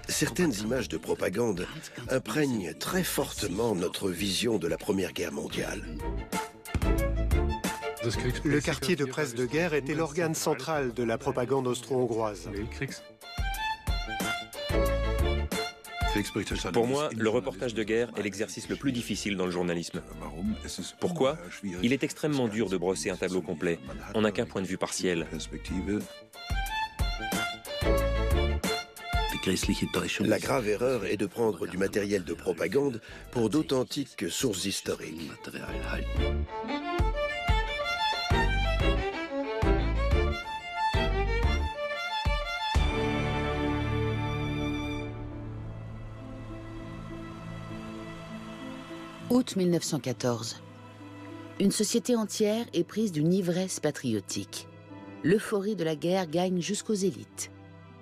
Certaines images de propagande imprègnent très fortement notre vision de la Première Guerre mondiale. Le quartier de presse de guerre était l'organe central de la propagande austro-hongroise. Pour moi, le reportage de guerre est l'exercice le plus difficile dans le journalisme. Pourquoi? Il est extrêmement dur de brosser un tableau complet. On n'a qu'un point de vue partiel. La grave erreur est de prendre du matériel de propagande pour d'authentiques sources historiques. Août 1914. Une société entière est prise d'une ivresse patriotique. L'euphorie de la guerre gagne jusqu'aux élites.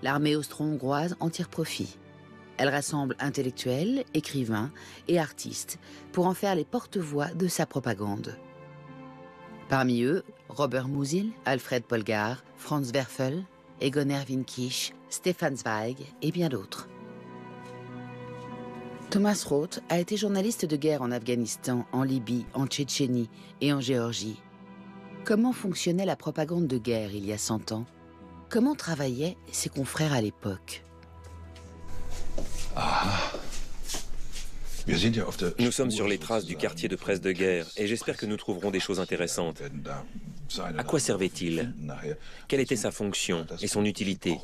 L'armée austro-hongroise en tire profit. Elle rassemble intellectuels, écrivains et artistes pour en faire les porte-voix de sa propagande. Parmi eux, Robert Musil, Alfred Polgar, Franz Werfel, Egon Erwin Kisch, Stefan Zweig et bien d'autres. Thomas Roth a été journaliste de guerre en Afghanistan, en Libye, en Tchétchénie et en Géorgie. Comment fonctionnait la propagande de guerre il y a 100 ans? Comment travaillaient ses confrères à l'époque? Nous sommes sur les traces du quartier de presse de guerre et j'espère que nous trouverons des choses intéressantes. À quoi servait-il? Quelle était sa fonction et son utilité?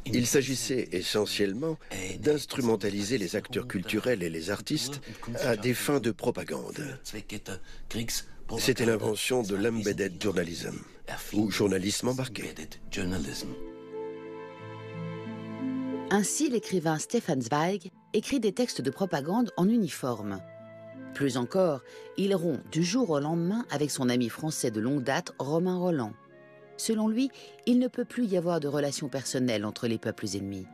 Il s'agissait essentiellement d'instrumentaliser les acteurs culturels et les artistes à des fins de propagande. C'était l'invention de l'embedded journalism, ou journalisme embarqué. Ainsi, l'écrivain Stefan Zweig écrit des textes de propagande en uniforme. Plus encore, il rompt du jour au lendemain avec son ami français de longue date, Romain Rolland. Selon lui, il ne peut plus y avoir de relations personnelles entre les peuples ennemis.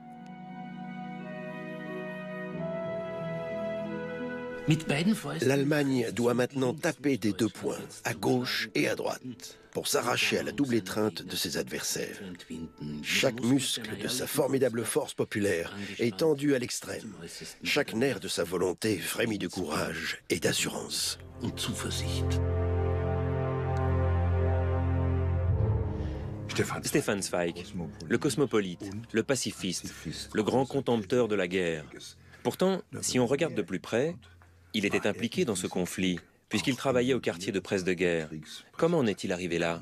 L'Allemagne doit maintenant taper des deux points, à gauche et à droite, pour s'arracher à la double étreinte de ses adversaires. Chaque muscle de sa formidable force populaire est tendu à l'extrême. Chaque nerf de sa volonté frémit de courage et d'assurance. Stefan Zweig, le cosmopolite, le pacifiste, le grand contempteur de la guerre. Pourtant, si on regarde de plus près, il était impliqué dans ce conflit, puisqu'il travaillait au quartier de presse de guerre. Comment en est-il arrivé là?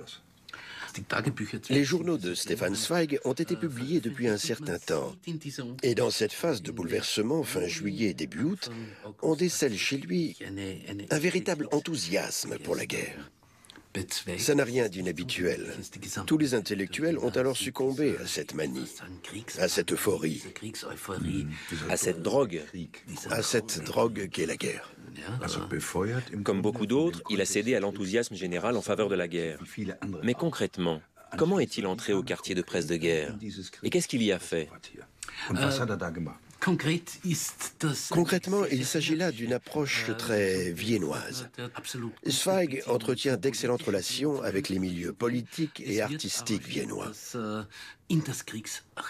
Les journaux de Stefan Zweig ont été publiés depuis un certain temps. Et dans cette phase de bouleversement, fin juillet, début août, on décèle chez lui un véritable enthousiasme pour la guerre. Ça n'a rien d'inhabituel. Tous les intellectuels ont alors succombé à cette manie, à cette euphorie, À cette drogue. à cette drogue qu'est la guerre. Comme beaucoup d'autres, il a cédé à l'enthousiasme général en faveur de la guerre. Mais concrètement, comment est-il entré au quartier de presse de guerre? Et qu'est-ce qu'il y a fait? Concrètement, il s'agit là d'une approche très viennoise. Zweig entretient d'excellentes relations avec les milieux politiques et artistiques viennois.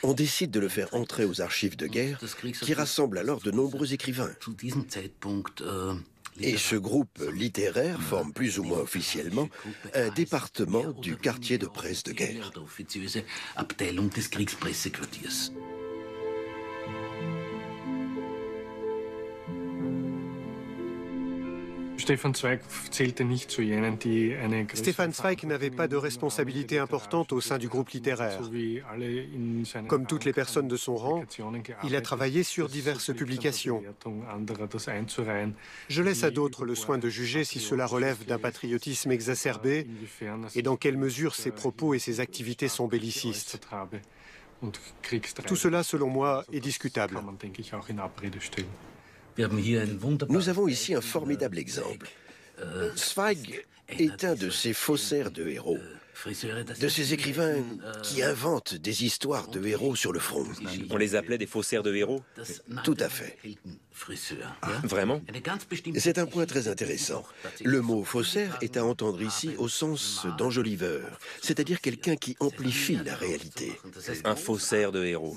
On décide de le faire entrer aux archives de guerre, qui rassemblent alors de nombreux écrivains. Et ce groupe littéraire forme plus ou moins officiellement un département du quartier de presse de guerre. Stefan Zweig n'avait pas de responsabilité importante au sein du groupe littéraire. Comme toutes les personnes de son rang, il a travaillé sur diverses publications. Je laisse à d'autres le soin de juger si cela relève d'un patriotisme exacerbé et dans quelle mesure ses propos et ses activités sont bellicistes. Tout cela, selon moi, est discutable. Nous avons ici un formidable exemple. Zweig est un de ces faussaires de héros, de ces écrivains qui inventent des histoires de héros sur le front. On les appelait des faussaires de héros? Tout à fait. Vraiment? C'est un point très intéressant. Le mot faussaire est à entendre ici au sens d'enjoliveur, c'est-à-dire quelqu'un qui amplifie la réalité. Un faussaire de héros.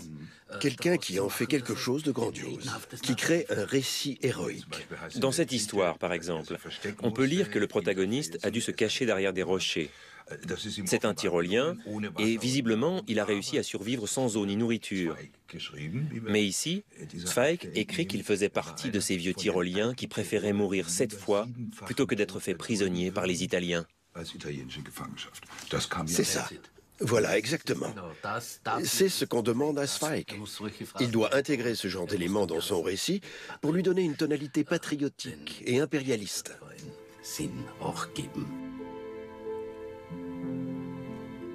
Quelqu'un qui en fait quelque chose de grandiose, qui crée un récit héroïque. Dans cette histoire, par exemple, on peut lire que le protagoniste a dû se cacher derrière des rochers. C'est un tyrolien et visiblement, il a réussi à survivre sans eau ni nourriture. Mais ici, Zweig écrit qu'il faisait partie de ces vieux tyroliens qui préféraient mourir 7 fois plutôt que d'être fait prisonnier par les Italiens. C'est ça. Voilà, exactement. C'est ce qu'on demande à Zweig. Il doit intégrer ce genre d'éléments dans son récit pour lui donner une tonalité patriotique et impérialiste.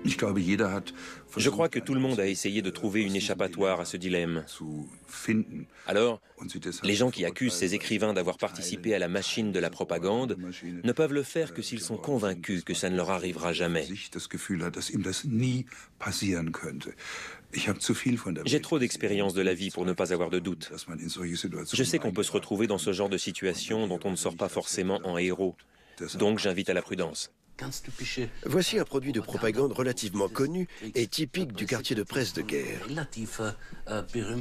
Je crois que tout le monde a essayé de trouver une échappatoire à ce dilemme. Alors, les gens qui accusent ces écrivains d'avoir participé à la machine de la propagande ne peuvent le faire que s'ils sont convaincus que ça ne leur arrivera jamais. J'ai trop d'expérience de la vie pour ne pas avoir de doute. Je sais qu'on peut se retrouver dans ce genre de situation dont on ne sort pas forcément en héros. Donc j'invite à la prudence. Voici un produit de propagande relativement connu et typique du quartier de presse de guerre.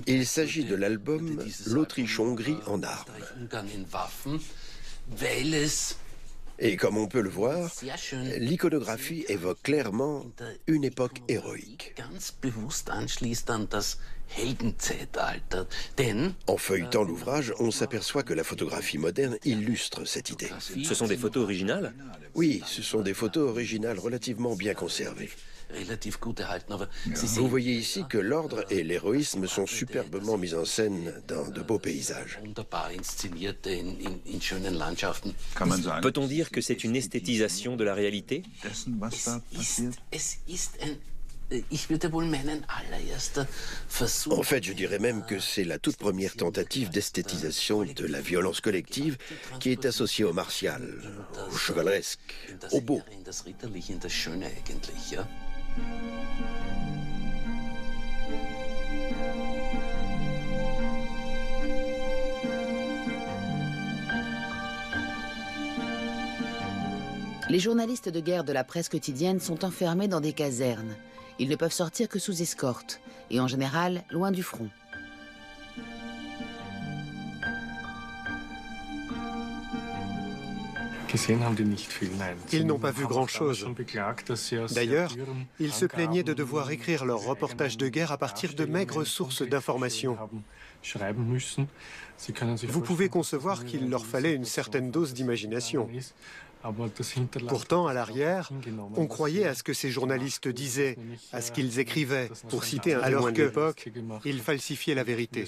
Il s'agit de l'album L'Autriche-Hongrie en armes. Et comme on peut le voir, l'iconographie évoque clairement une époque héroïque. En feuilletant l'ouvrage, on s'aperçoit que la photographie moderne illustre cette idée. Ce sont des photos originales? Oui, ce sont des photos originales relativement bien conservées. Vous voyez ici que l'ordre et l'héroïsme sont superbement mis en scène dans de beaux paysages. Peut-on dire que c'est une esthétisation de la réalité? En fait, je dirais même que c'est la toute première tentative d'esthétisation de la violence collective qui est associée au martial, au chevaleresque, au beau. Les journalistes de guerre de la presse quotidienne sont enfermés dans des casernes. Ils ne peuvent sortir que sous escorte, et en général, loin du front. Ils n'ont pas vu grand-chose. D'ailleurs, ils se plaignaient de devoir écrire leurs reportages de guerre à partir de maigres sources d'informations. Vous pouvez concevoir qu'il leur fallait une certaine dose d'imagination. Pourtant, à l'arrière, on croyait à ce que ces journalistes disaient, à ce qu'ils écrivaient, pour citer un témoin de l'époque, ils falsifiaient la vérité.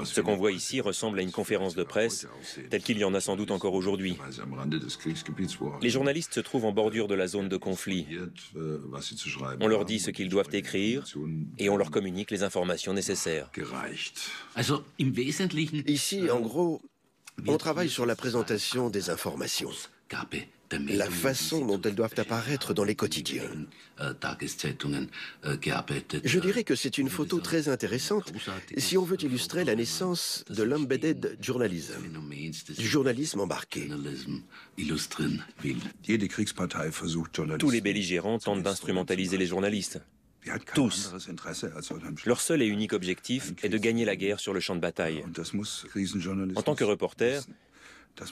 Ce qu'on voit ici ressemble à une conférence de presse, telle qu'il y en a sans doute encore aujourd'hui. Les journalistes se trouvent en bordure de la zone de conflit. On leur dit ce qu'ils doivent écrire et on leur communique les informations nécessaires. Ici, en gros, on travaille sur la présentation des informations, la façon dont elles doivent apparaître dans les quotidiens. Je dirais que c'est une photo très intéressante si on veut illustrer la naissance de l'embedded journalism, du journalisme embarqué. Tous les belligérants tentent d'instrumentaliser les journalistes. Tous. Leur seul et unique objectif est de gagner la guerre sur le champ de bataille. En tant que reporter,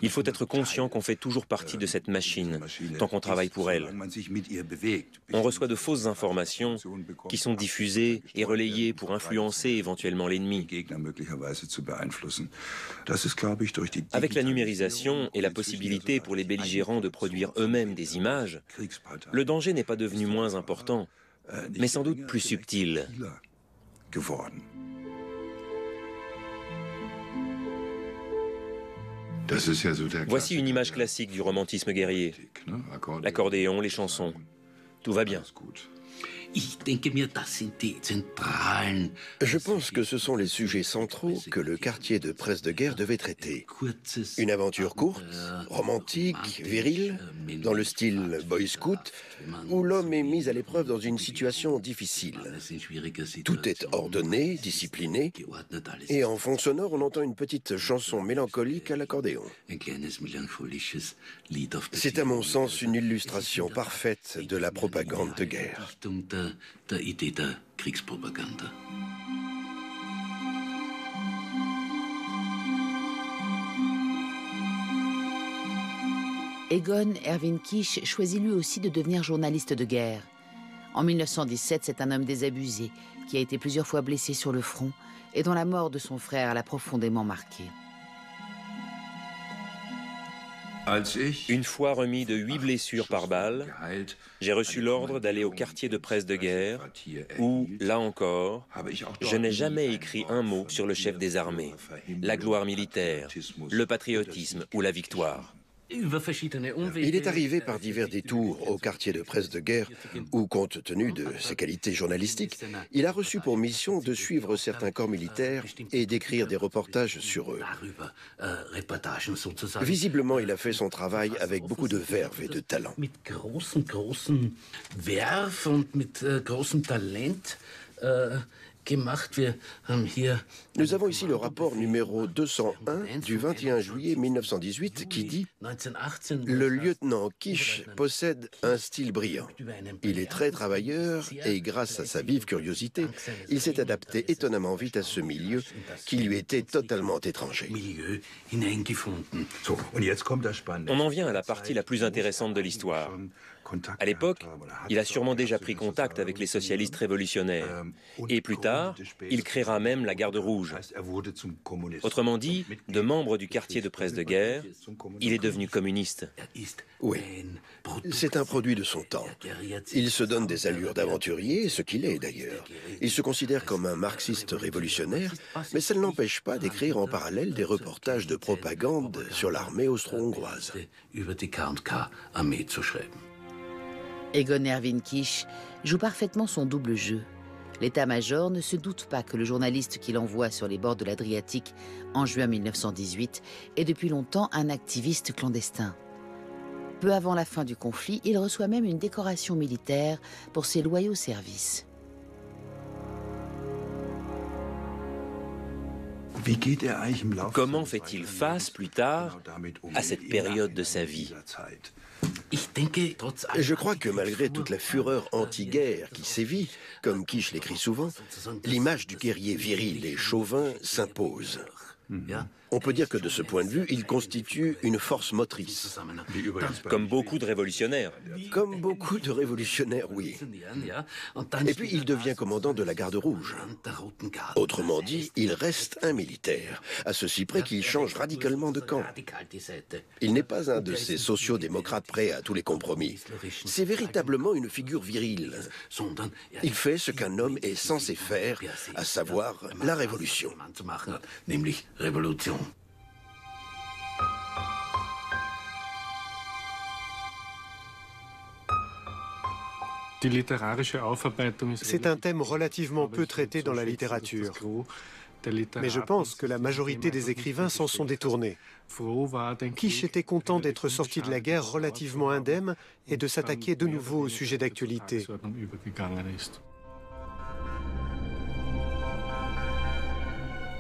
il faut être conscient qu'on fait toujours partie de cette machine, tant qu'on travaille pour elle. On reçoit de fausses informations qui sont diffusées et relayées pour influencer éventuellement l'ennemi. Avec la numérisation et la possibilité pour les belligérants de produire eux-mêmes des images, le danger n'est pas devenu moins important, mais sans doute plus subtil. Voici une image classique du romantisme guerrier. L'accordéon, les chansons. Tout va bien. Je pense que ce sont les sujets centraux que le quartier de presse de guerre devait traiter. Une aventure courte, romantique, virile, dans le style boy scout, où l'homme est mis à l'épreuve dans une situation difficile. Tout est ordonné, discipliné, et en fond sonore, on entend une petite chanson mélancolique à l'accordéon. C'est à mon sens une illustration parfaite de la propagande de guerre. Egon Erwin Kisch choisit lui aussi de devenir journaliste de guerre. En 1917, c'est un homme désabusé qui a été plusieurs fois blessé sur le front et dont la mort de son frère l'a profondément marqué. Une fois remis de 8 blessures par balle, j'ai reçu l'ordre d'aller au quartier de presse de guerre où, là encore, je n'ai jamais écrit un mot sur le chef des armées, la gloire militaire, le patriotisme ou la victoire. Il est arrivé par divers détours au quartier de presse de guerre où, compte tenu de ses qualités journalistiques, il a reçu pour mission de suivre certains corps militaires et d'écrire des reportages sur eux. Visiblement, il a fait son travail avec beaucoup de verve et de talent. Nous avons ici le rapport numéro 201 du 21 juillet 1918 qui dit « Le lieutenant Kisch possède un style brillant. Il est très travailleur et grâce à sa vive curiosité, il s'est adapté étonnamment vite à ce milieu qui lui était totalement étranger. » On en vient à la partie la plus intéressante de l'histoire. À l'époque, il a sûrement déjà pris contact avec les socialistes révolutionnaires. Et plus tard, il créera même la Garde rouge. Autrement dit, de membre du quartier de presse de guerre, il est devenu communiste. Oui, c'est un produit de son temps. Il se donne des allures d'aventurier, ce qu'il est d'ailleurs. Il se considère comme un marxiste révolutionnaire, mais ça ne l'empêche pas d'écrire en parallèle des reportages de propagande sur l'armée austro-hongroise. Egon Erwin Kisch joue parfaitement son double jeu. L'état-major ne se doute pas que le journaliste qu'il envoie sur les bords de l'Adriatique en juin 1918 est depuis longtemps un activiste clandestin. Peu avant la fin du conflit, il reçoit même une décoration militaire pour ses loyaux services. Comment fait-il face, plus tard, à cette période de sa vie ? Je crois que malgré toute la fureur anti-guerre qui sévit, comme Kisch l'écrit souvent, l'image du guerrier viril et chauvin s'impose. On peut dire que de ce point de vue, il constitue une force motrice. Comme beaucoup de révolutionnaires. Comme beaucoup de révolutionnaires, oui. Et puis il devient commandant de la Garde rouge. Autrement dit, il reste un militaire, à ceci près qu'il change radicalement de camp. Il n'est pas un de ces sociaux-démocrates prêts à tous les compromis. C'est véritablement une figure virile. Il fait ce qu'un homme est censé faire, à savoir la révolution. C'est un thème relativement peu traité dans la littérature. Mais je pense que la majorité des écrivains s'en sont détournés. Kisch était content d'être sorti de la guerre relativement indemne et de s'attaquer de nouveau au sujet d'actualité.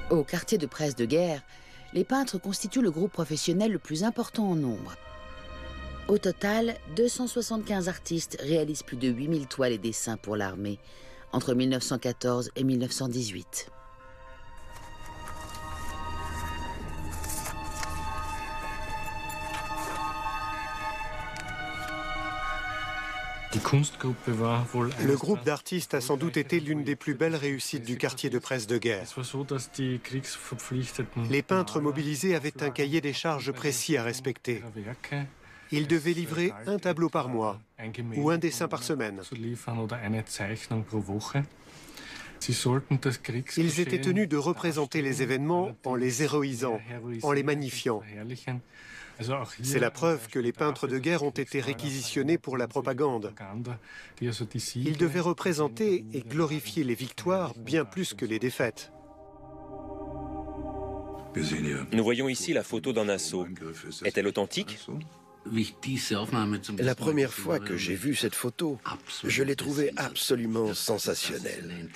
Au quartier de presse de guerre, les peintres constituent le groupe professionnel le plus important en nombre. Au total, 275 artistes réalisent plus de 8000 toiles et dessins pour l'armée entre 1914 et 1918. Le groupe d'artistes a sans doute été l'une des plus belles réussites du quartier de presse de guerre. Les peintres mobilisés avaient un cahier des charges précis à respecter. Ils devaient livrer un tableau par mois ou un dessin par semaine. Ils étaient tenus de représenter les événements en les héroïsant, en les magnifiant. C'est la preuve que les peintres de guerre ont été réquisitionnés pour la propagande. Ils devaient représenter et glorifier les victoires bien plus que les défaites. Nous voyons ici la photo d'un assaut. Est-elle authentique? La première fois que j'ai vu cette photo, je l'ai trouvée absolument sensationnelle.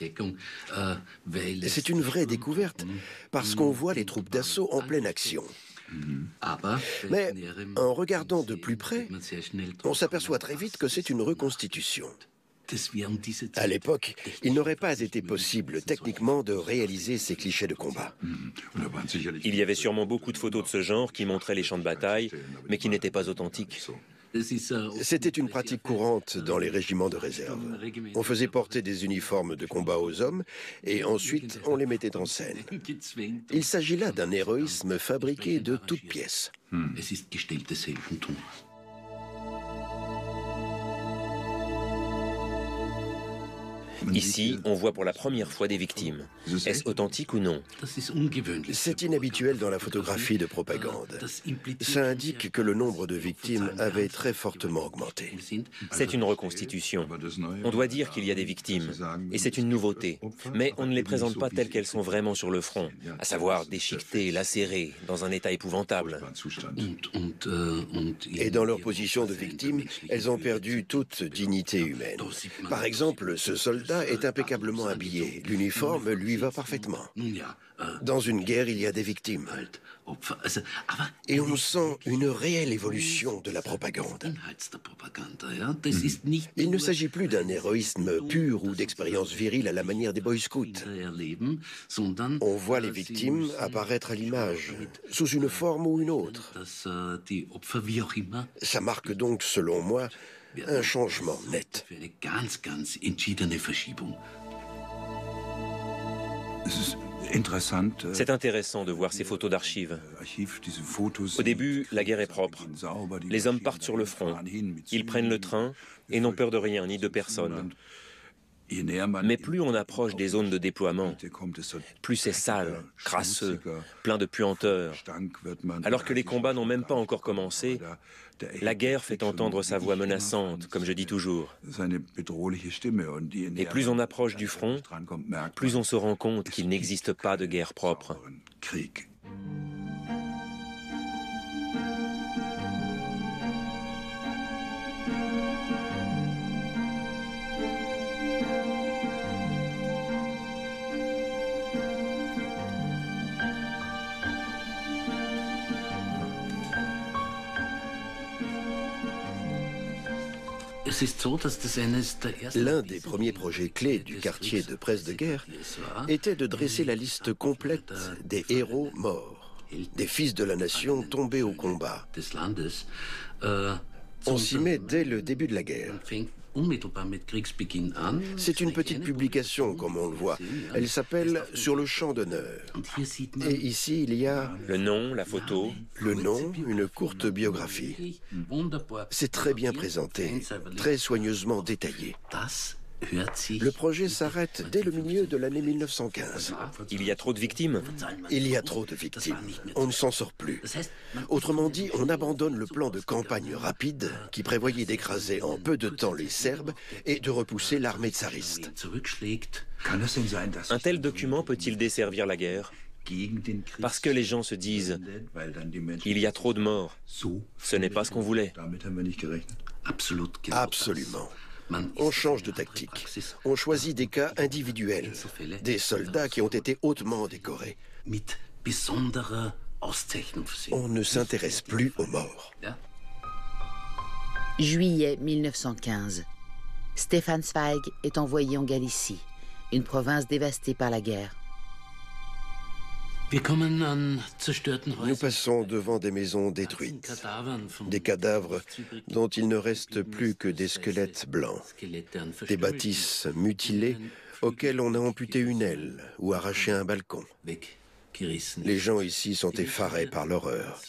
C'est une vraie découverte parce qu'on voit les troupes d'assaut en pleine action. Mais en regardant de plus près, on s'aperçoit très vite que c'est une reconstitution. À l'époque, il n'aurait pas été possible techniquement de réaliser ces clichés de combat. Il y avait sûrement beaucoup de photos de ce genre qui montraient les champs de bataille, mais qui n'étaient pas authentiques. C'était une pratique courante dans les régiments de réserve. On faisait porter des uniformes de combat aux hommes et ensuite on les mettait en scène. Il s'agit là d'un héroïsme fabriqué de toutes pièces. Ici, on voit pour la première fois des victimes. Est-ce authentique ou non? C'est inhabituel dans la photographie de propagande. Ça indique que le nombre de victimes avait très fortement augmenté. C'est une reconstitution. On doit dire qu'il y a des victimes, et c'est une nouveauté. Mais on ne les présente pas telles qu'elles sont vraiment sur le front, à savoir déchiquetées, lacérées, dans un état épouvantable. Et dans leur position de victime, elles ont perdu toute dignité humaine. Par exemple, ce soldat est impeccablement habillé. L'uniforme lui va parfaitement. Dans une guerre, il y a des victimes. Et on sent une réelle évolution de la propagande. Il ne s'agit plus d'un héroïsme pur ou d'expérience virile à la manière des Boy Scouts. On voit les victimes apparaître à l'image, sous une forme ou une autre. Ça marque donc, selon moi, un changement net. C'est intéressant de voir ces photos d'archives. Au début, la guerre est propre. Les hommes partent sur le front. Ils prennent le train et n'ont peur de rien ni de personne. Mais plus on approche des zones de déploiement, plus c'est sale, crasseux, plein de puanteur. Alors que les combats n'ont même pas encore commencé, la guerre fait entendre sa voix menaçante, comme je dis toujours. Et plus on approche du front, plus on se rend compte qu'il n'existe pas de guerre propre. L'un des premiers projets clés du quartier de presse de guerre était de dresser la liste complète des héros morts, des fils de la nation tombés au combat. On s'y met dès le début de la guerre. C'est une petite publication, comme on le voit. Elle s'appelle « Sur le champ d'honneur ». Et ici, il y a... Le nom, la photo. Le nom, une courte biographie. C'est très bien présenté, très soigneusement détaillé. Le projet s'arrête dès le milieu de l'année 1915. Il y a trop de victimes? Il y a trop de victimes. On ne s'en sort plus. Autrement dit, on abandonne le plan de campagne rapide qui prévoyait d'écraser en peu de temps les Serbes et de repousser l'armée tsariste. Un tel document peut-il desservir la guerre? Parce que les gens se disent « Il y a trop de morts. Ce n'est pas ce qu'on voulait. » Absolument. On change de tactique. On choisit des cas individuels, des soldats qui ont été hautement décorés. On ne s'intéresse plus aux morts. Juillet 1915. Stefan Zweig est envoyé en Galicie, une province dévastée par la guerre. Nous passons devant des maisons détruites, des cadavres dont il ne reste plus que des squelettes blancs, des bâtisses mutilées auxquelles on a amputé une aile ou arraché un balcon. Les gens ici sont effarés par l'horreur.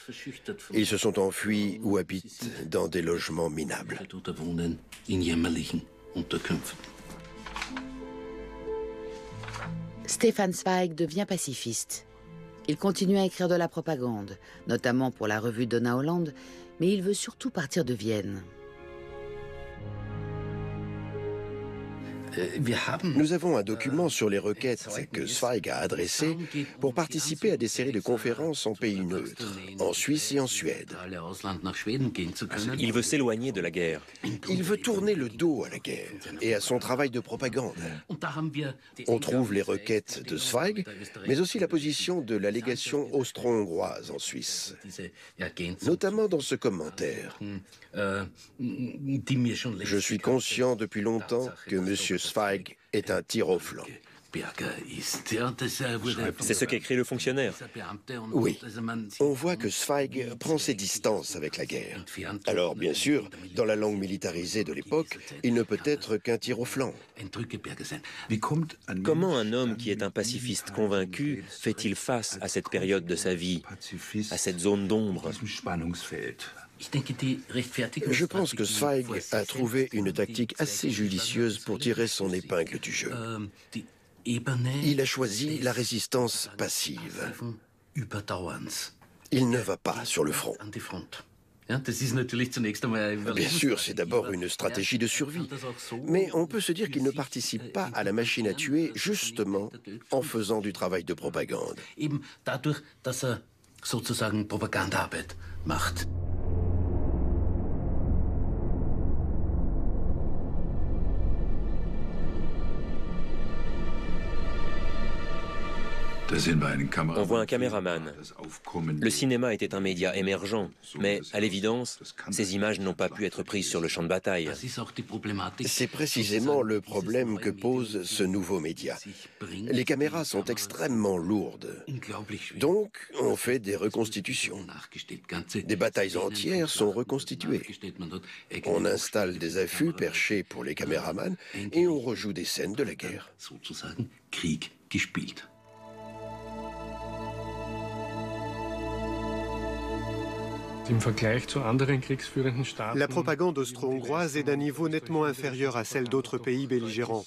Ils se sont enfuis ou habitent dans des logements minables. Stefan Zweig devient pacifiste. Il continue à écrire de la propagande, notamment pour la revue Donna Holland, mais il veut surtout partir de Vienne. Nous avons un document sur les requêtes que Zweig a adressées pour participer à des séries de conférences en pays neutres, en Suisse et en Suède. Il veut s'éloigner de la guerre. Il veut tourner le dos à la guerre et à son travail de propagande. On trouve les requêtes de Zweig, mais aussi la position de la légation austro-hongroise en Suisse, notamment dans ce commentaire. Je suis conscient depuis longtemps que M. Zweig est un tir au flanc. C'est ce qu'écrit le fonctionnaire. Oui, on voit que Zweig prend ses distances avec la guerre. Alors, bien sûr, dans la langue militarisée de l'époque, il ne peut être qu'un tir au flanc. Comment un homme qui est un pacifiste convaincu fait-il face à cette période de sa vie, à cette zone d'ombre ? Je pense que Zweig a trouvé une tactique assez judicieuse pour tirer son épingle du jeu. Il a choisi la résistance passive. Il ne va pas sur le front. Bien sûr, c'est d'abord une stratégie de survie, mais on peut se dire qu'il ne participe pas à la machine à tuer justement en faisant du travail de propagande. On voit un caméraman. Le cinéma était un média émergent, mais à l'évidence, ces images n'ont pas pu être prises sur le champ de bataille. C'est précisément le problème que pose ce nouveau média. Les caméras sont extrêmement lourdes. Donc, on fait des reconstitutions. Des batailles entières sont reconstituées. On installe des affûts perchés pour les caméramans et on rejoue des scènes de la guerre. La propagande austro-hongroise est d'un niveau nettement inférieur à celle d'autres pays belligérants.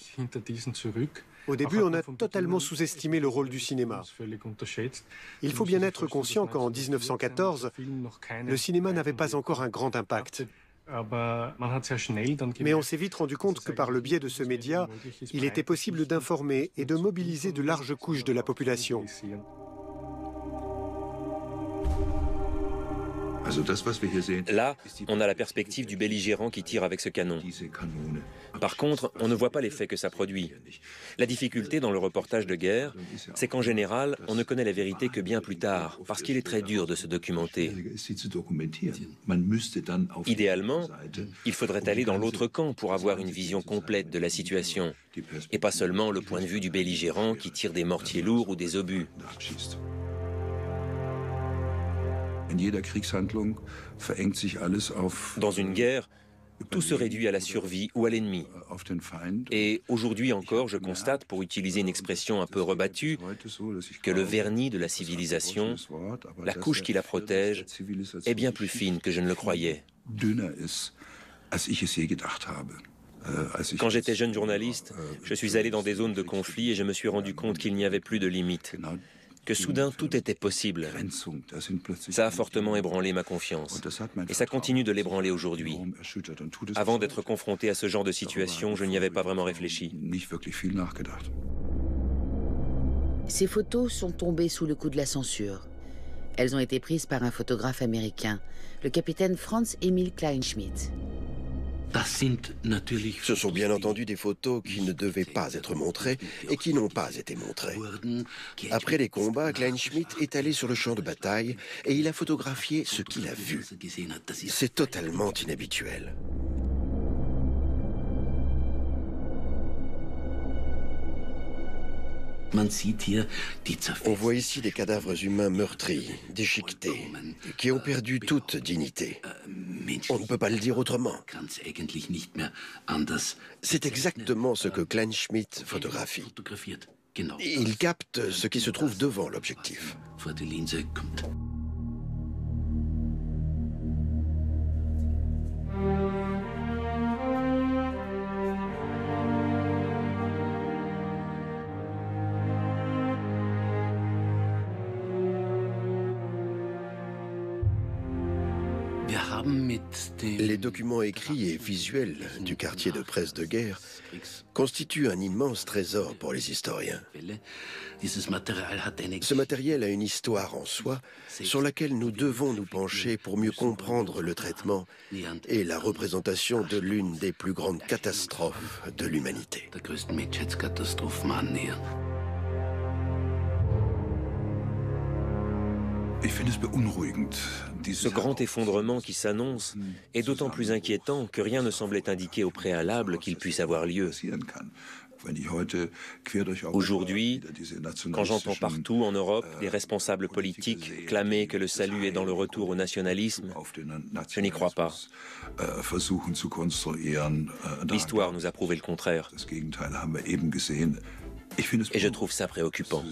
Au début, on a totalement sous-estimé le rôle du cinéma. Il faut bien être conscient qu'en 1914, le cinéma n'avait pas encore un grand impact. Mais on s'est vite rendu compte que par le biais de ce média, il était possible d'informer et de mobiliser de larges couches de la population. Là, on a la perspective du belligérant qui tire avec ce canon. Par contre, on ne voit pas l'effet que ça produit. La difficulté dans le reportage de guerre, c'est qu'en général, on ne connaît la vérité que bien plus tard, parce qu'il est très dur de se documenter. Idéalement, il faudrait aller dans l'autre camp pour avoir une vision complète de la situation, et pas seulement le point de vue du belligérant qui tire des mortiers lourds ou des obus. Dans une guerre, tout se réduit à la survie ou à l'ennemi. Et aujourd'hui encore, je constate, pour utiliser une expression un peu rebattue, que le vernis de la civilisation, la couche qui la protège, est bien plus fine que je ne le croyais. Quand j'étais jeune journaliste, je suis allé dans des zones de conflit et je me suis rendu compte qu'il n'y avait plus de limites, que soudain tout était possible. Ça a fortement ébranlé ma confiance. Et ça continue de l'ébranler aujourd'hui. Avant d'être confronté à ce genre de situation, je n'y avais pas vraiment réfléchi. Ces photos sont tombées sous le coup de la censure. Elles ont été prises par un photographe américain, le capitaine Franz Emil Kleinschmidt. Ce sont bien entendu des photos qui ne devaient pas être montrées et qui n'ont pas été montrées. Après les combats, Kleinschmidt est allé sur le champ de bataille et il a photographié ce qu'il a vu. C'est totalement inhabituel. On voit ici des cadavres humains meurtris, déchiquetés, qui ont perdu toute dignité. On ne peut pas le dire autrement. C'est exactement ce que Kleinschmidt photographie. Il capte ce qui se trouve devant l'objectif. Les documents écrits et visuels du quartier de presse de guerre constituent un immense trésor pour les historiens. Ce matériel a une histoire en soi sur laquelle nous devons nous pencher pour mieux comprendre le traitement et la représentation de l'une des plus grandes catastrophes de l'humanité. Ce grand effondrement qui s'annonce est d'autant plus inquiétant que rien ne semblait indiquer au préalable qu'il puisse avoir lieu. Aujourd'hui, quand j'entends partout en Europe des responsables politiques clamer que le salut est dans le retour au nationalisme, je n'y crois pas. L'histoire nous a prouvé le contraire. Et je trouve ça préoccupant.